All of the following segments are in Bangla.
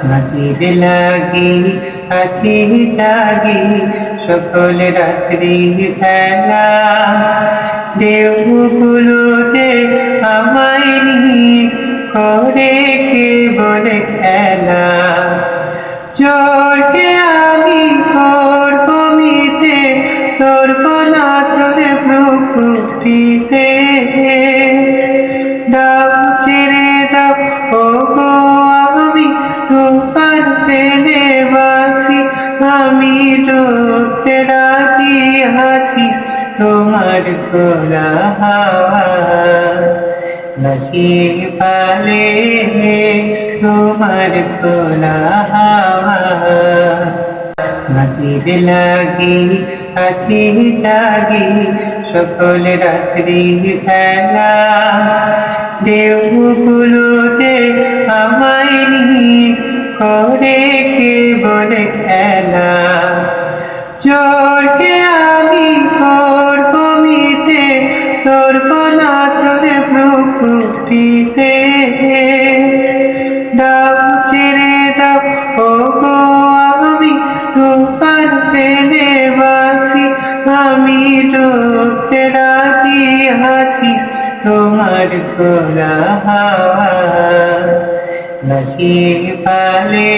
মাঝিরে লাগি আছি জাগি সকল রাত্রি খেলা ঢেউগুলো যে আমায় নিয়ে করে কে বলে খেলা জোরকে আমি করব মিতে ধরব না তোর প্রকৃতিতে দাও ছেড়ে দাও ও গো আমি তুফান ফেলে বাঁচি আমি ডুবতে রাজি আছি তোমার খোলা হাওয়া নাকি পালে তোমার খোলা হাওয়া মাঝিরে লাগি আছি জাগি সকল রাত্রি খেলা ঢেউগুলো যে আমায় নিয়ে করে কে বলে খেলা জোরকে আমি করব মিতে ধরব না তোর প্রকৃতিতে দাও ছেড়ে দাও ও গো আমি তুফান ফেলে বাঁচি আমি ডুবতে রাজি আছি তোমার খোলা হাওয়া নাকি পালে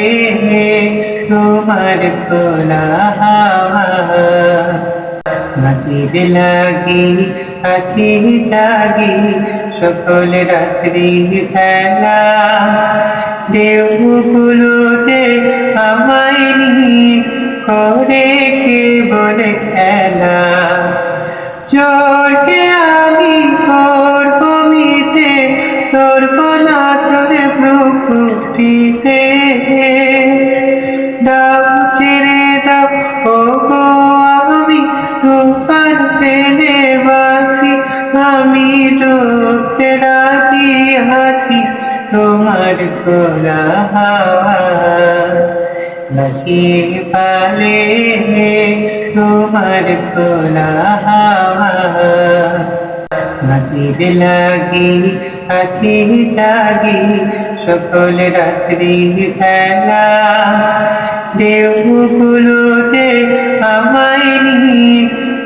তোমার খোলা হাওয়া মাঝিরে লাগি আছি জাগি সকল রাত্রি খেলা ঢেউগুলো যে আমায় নিয়ে করে কে বলে খেলা জোরকে আমি করব মিতে ধরব না তোর প্রকৃতিতে দাও ছেড়ে দাও ও গো আমি তুফান ফেলে বাঁচি আমি ডুবতে রাজি আছি তোমার খোলা হাওয়া নাকি পালে তোমার খোলা হাওয়া মাঝিরে লাগি আছি জাগি সকল রাত্রি খেলা ঢেউগুলো যে আমায় নিয়ে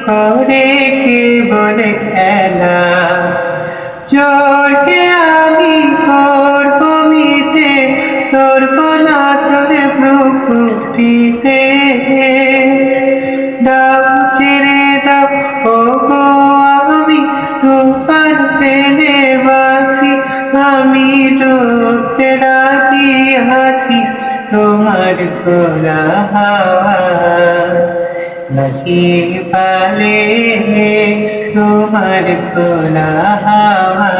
করে কে বলে খেলা জোরকে আমি করব মিতে ধরব না তোর প্রকৃতিতে দাও ছেড়ে দাও ও গো আমি তুফান ফেলে বাঁচি আমি ডুবতে রাজি আছি তোমার খোলা হাওয়া নাকি পালে তোমার খোলা হাওয়া।